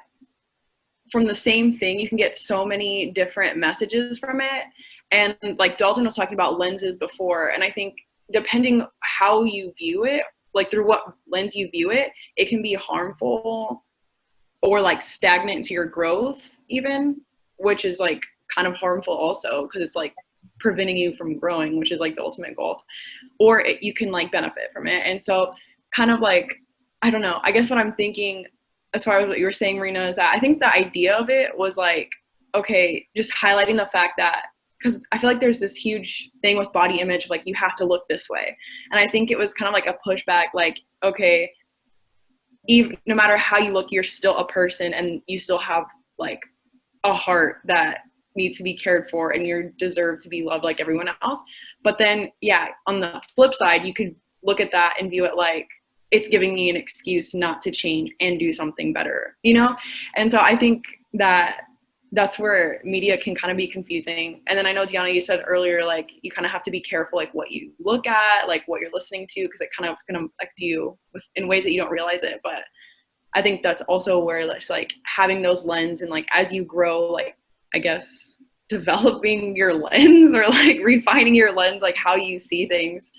from the same thing you can get so many different messages from it. And like Dalton was talking about lenses before, and I think depending how you view it, like through what lens you view it, it can be harmful or like stagnant to your growth even, which is like kind of harmful also, because it's like preventing you from growing, which is like the ultimate goal. Or you can like benefit from it. And so kind of like, I don't know, I guess what I'm thinking as far as what you were saying, Marina, is that I think the idea of it was like, okay, just highlighting the fact that, because I feel like there's this huge thing with body image, like you have to look this way. And I think it was kind of like a pushback, like, okay, even no matter how you look, you're still a person, and you still have like a heart that needs to be cared for, and you deserve to be loved like everyone else. But then, yeah, on the flip side, you could look at that and view it like it's giving me an excuse not to change and do something better, And so I think that that's where media can kind of be confusing. And then I know, Deanna, you said earlier, like, you kind of have to be careful, like, what you look at, like, what you're listening to, because it kind of can affect you in ways that you don't realize it. But I think that's also where it's like having those lens, and like as you grow, like, I guess developing your lens, or like refining your lens, like how you see things,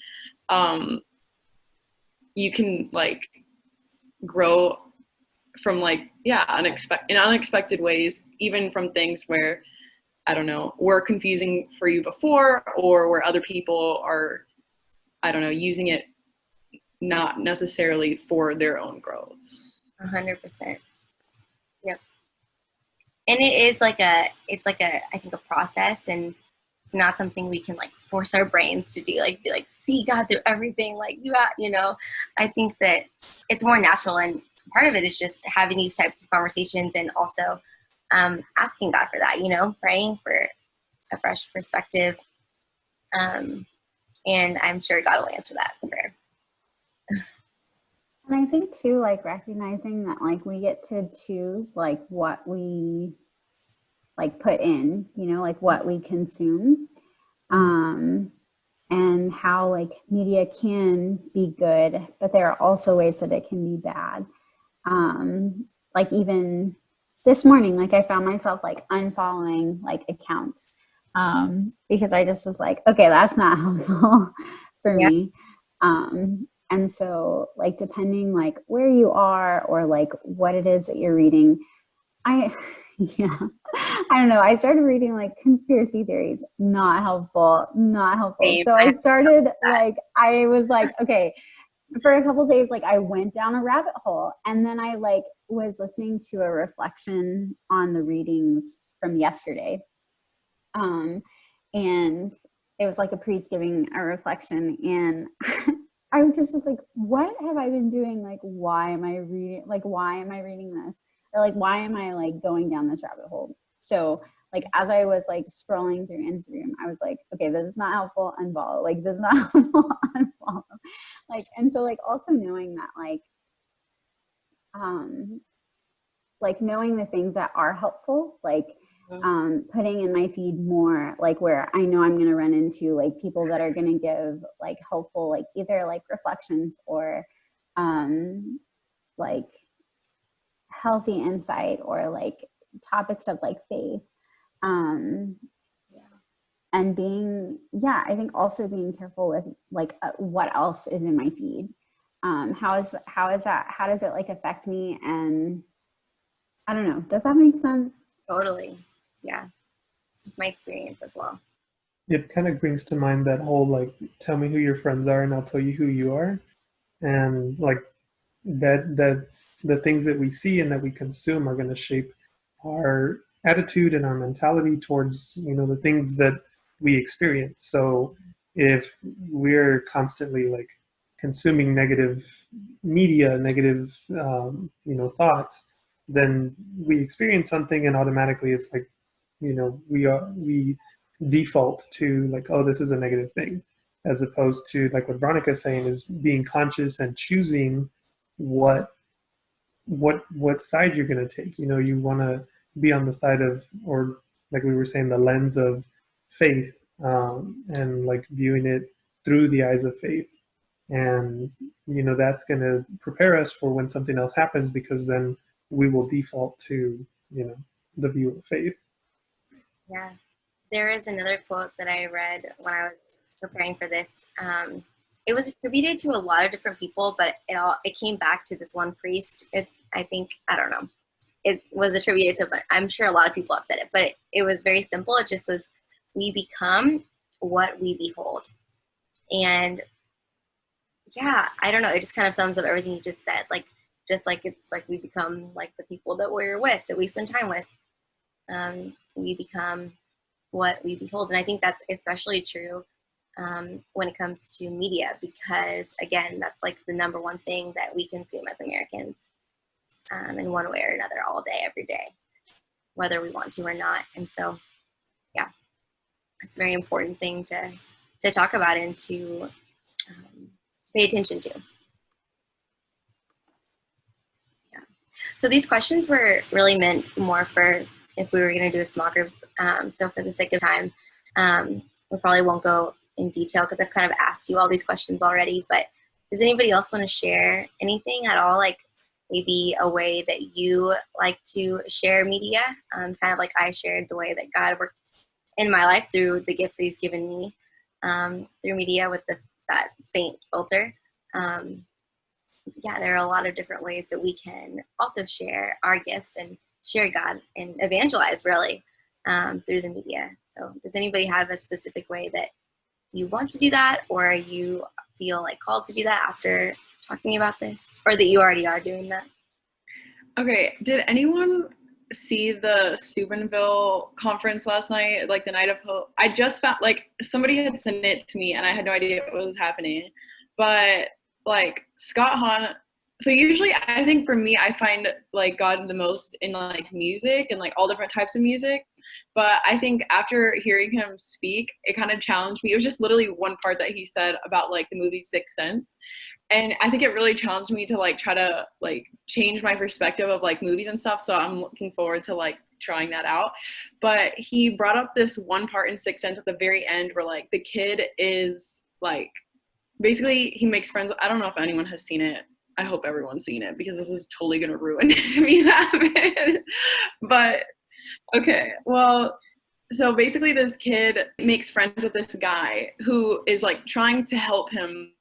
you can like grow from like, yeah, in unexpected ways, even from things where, I don't know, were confusing for you before, or where other people are, I don't know, using it not necessarily for their own growth. 100%. Yep. And it is like I think a process, and it's not something we can like force our brains to do, like be like, see God through everything, like I think that it's more natural, and part of it is just having these types of conversations, and also asking God for that, praying for a fresh perspective, and I'm sure God will answer that prayer. And I think too, like, recognizing that like we get to choose like what we like put in, like what we consume, and how like media can be good, but there are also ways that it can be bad. Like even this morning, like I found myself like unfollowing like accounts, because I just was like, okay, that's not helpful for me. And so like, depending like where you are, or like what it is that you're reading, I don't know. I started reading like conspiracy theories. Not helpful. So I started like, I was like, okay, for a couple of days, like I went down a rabbit hole, and then I like was listening to a reflection on the readings from yesterday. And it was like a priest giving a reflection, and I just was like, what have I been doing? Like, why am I reading this? Or like, why am I like going down this rabbit hole? So like, as I was like scrolling through Instagram, I was like, okay, this is not helpful, unfollow. Like, this is not helpful, unfollow. Like, and so like also knowing that like, like knowing the things that are helpful, like putting in my feed more, like where I know I'm going to run into like people that are going to give like helpful, like either like reflections or like healthy insight or like topics of like faith. And being, I think also being careful with like what else is in my feed. How does it like affect me? And I don't know, does that make sense? Totally. Yeah. It's my experience as well. It kind of brings to mind that whole like, tell me who your friends are and I'll tell you who you are. And like that the things that we see and that we consume are going to shape our attitude and our mentality towards, you know, the things that we experience. So if we're constantly like consuming negative media, negative you know, thoughts, then we experience something and automatically it's like, you know, we default to like, oh, this is a negative thing, as opposed to like what Veronica's saying is being conscious and choosing what side you're going to take. You know, you want to be on the side of, or like we were saying, the lens of faith, and like viewing it through the eyes of faith. And you know, that's going to prepare us for when something else happens, because then we will default to, you know, the view of faith. Yeah. There is another quote that I read when I was preparing for this. It was attributed to a lot of different people, but it came back to this one priest. I don't know. It was attributed to, but I'm sure a lot of people have said it, but it was very simple. It just was, we become what we behold. And yeah, I don't know. It just kind of sums up everything you just said. Like, just like it's like we become like the people that we're with, that we spend time with. We become what we behold. And I think that's especially true when it comes to media, because again, that's like the number one thing that we consume as Americans, in one way or another, all day, every day, whether we want to or not. And so, yeah, it's a very important thing to talk about and to pay attention to. Yeah. So these questions were really meant more for if we were going to do a small group. So for the sake of time, we probably won't go in detail because I've kind of asked you all these questions already, but does anybody else want to share anything at all? Like maybe a way that you like to share media, kind of like I shared the way that God worked in my life through the gifts that he's given me through media with that saint filter. Yeah, there are a lot of different ways that we can also share our gifts and share God and evangelize really through the media. So does anybody have a specific way that you want to do that, or you feel like called to do that after talking about this, or that you already are doing that? Okay, did anyone see the Steubenville conference last night, like the Night of Hope? I just found, like, somebody had sent it to me and I had no idea what was happening, but like Scott Hahn, so usually I think for me, I find like God the most in like music and like all different types of music. But I think after hearing him speak, it kind of challenged me. It was just literally one part that he said about like the movie Sixth Sense. And I think it really challenged me to like try to like change my perspective of like movies and stuff. So I'm looking forward to like trying that out. But he brought up this one part in Sixth Sense at the very end where like the kid is like, basically he makes friends. I don't know if anyone has seen it. I hope everyone's seen it because this is totally going to ruin me that bit. But okay, well, so basically this kid makes friends with this guy who is like trying to help him.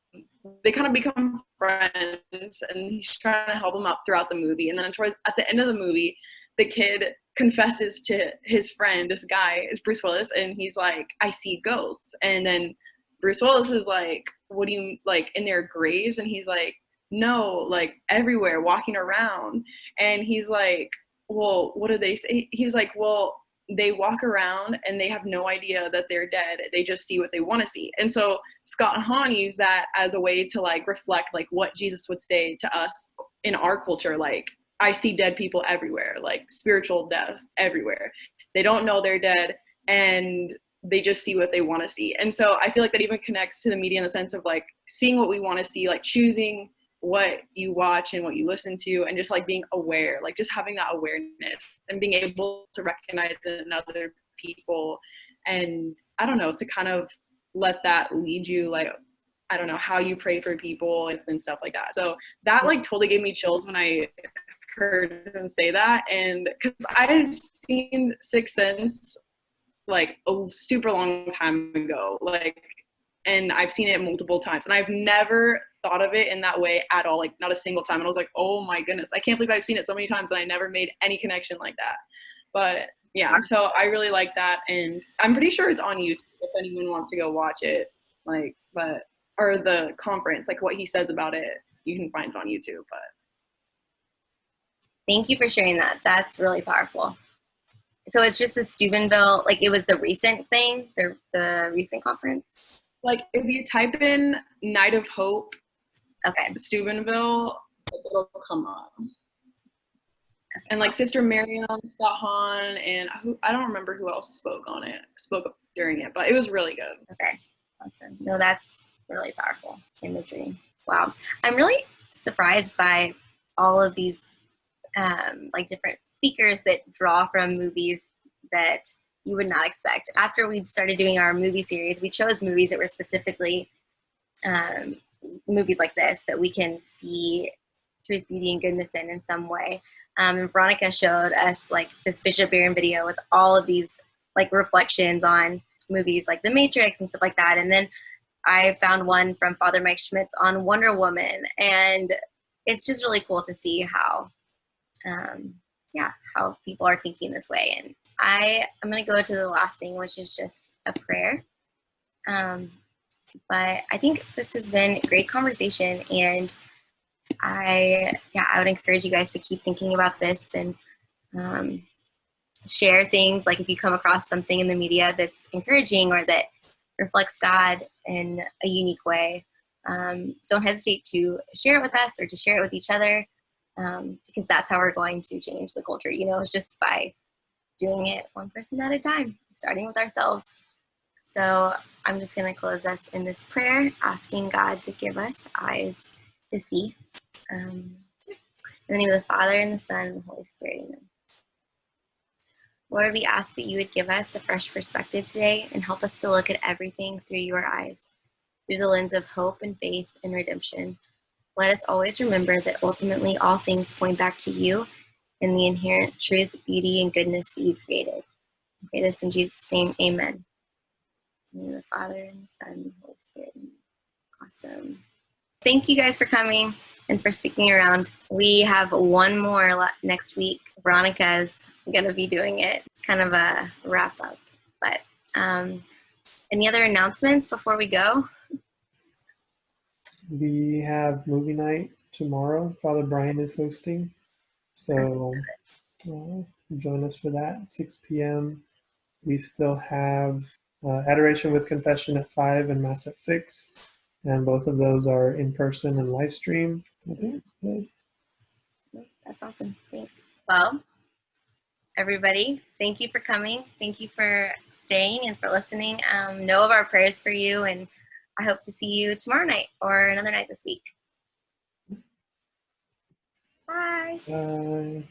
They kind of become friends and he's trying to help him out throughout the movie. And then at the end of the movie, the kid confesses to his friend, this guy is Bruce Willis, and he's like, I see ghosts. And then Bruce Willis is like, what do you, like, in their graves? And he's like, no, like everywhere, walking around. And he's like, well, what do they say? He was like, well, they walk around and they have no idea that they're dead. They just see what they want to see. And so Scott Hahn used that as a way to like reflect like what Jesus would say to us in our culture. Like, I see dead people everywhere, like spiritual death everywhere. They don't know they're dead and they just see what they want to see. And so I feel like that even connects to the media in the sense of like seeing what we want to see, like choosing what you watch and what you listen to, and just like being aware, like just having that awareness and being able to recognize it in other people. And I don't know, to kind of let that lead you, like, I don't know, how you pray for people and stuff like that. So that like totally gave me chills when I heard him say that. And because I had seen Sixth Sense like a super long time ago, like, and I've seen it multiple times, and I've never thought of it in that way at all, like not a single time. And I was like, oh my goodness, I can't believe I've seen it so many times and I never made any connection like that. But yeah, so I really like that, and I'm pretty sure it's on YouTube if anyone wants to go watch it, like, but, or the conference, like what he says about it, you can find it on YouTube. But Thank you for sharing that. That's really powerful. So it's just the Steubenville, like it was the recent thing, the recent conference? like if you type in Night of Hope, Okay. Steubenville, it'll come up. And like Sister Marion Scott Hahn, and I don't remember who else spoke during it, but it was really good. Okay. Awesome. No, that's really powerful imagery. Wow. I'm really surprised by all of these like different speakers that draw from movies that you would not expect. After we started doing our movie series, we chose movies that were specifically movies like this that we can see truth, beauty, and goodness in some way. And Veronica showed us like this Bishop Barron video with all of these like reflections on movies like The Matrix and stuff like that. And then I found one from Father Mike Schmitz on Wonder Woman, and it's just really cool to see how how people are thinking this way. And I'm going to go to the last thing, which is just a prayer. But I think this has been a great conversation, and I would encourage you guys to keep thinking about this and share things. Like if you come across something in the media that's encouraging or that reflects God in a unique way, don't hesitate to share it with us or to share it with each other, because that's how we're going to change the culture, it's just by doing it one person at a time, starting with ourselves. So I'm just going to close us in this prayer, asking God to give us eyes to see. In the name of the Father, and the Son, and the Holy Spirit, amen. Lord, we ask that you would give us a fresh perspective today and help us to look at everything through your eyes, through the lens of hope and faith and redemption. Let us always remember that ultimately all things point back to you and the inherent truth, beauty, and goodness that you created. I pray this in Jesus' name, amen. In the name of the Father, and the Son, and the Holy Spirit. Awesome. Thank you guys for coming and for sticking around. We have one more next week. Veronica's going to be doing it. It's kind of a wrap up. But any other announcements before we go? We have movie night tomorrow. Father Brian is hosting. So join us for that, 6 p.m. We still have Adoration with Confession at 5 and Mass at 6. And both of those are in person and live stream. That's awesome. Thanks. Well, everybody, thank you for coming. Thank you for staying and for listening. Know of our prayers for you, and I hope to see you tomorrow night or another night this week. Bye. Bye.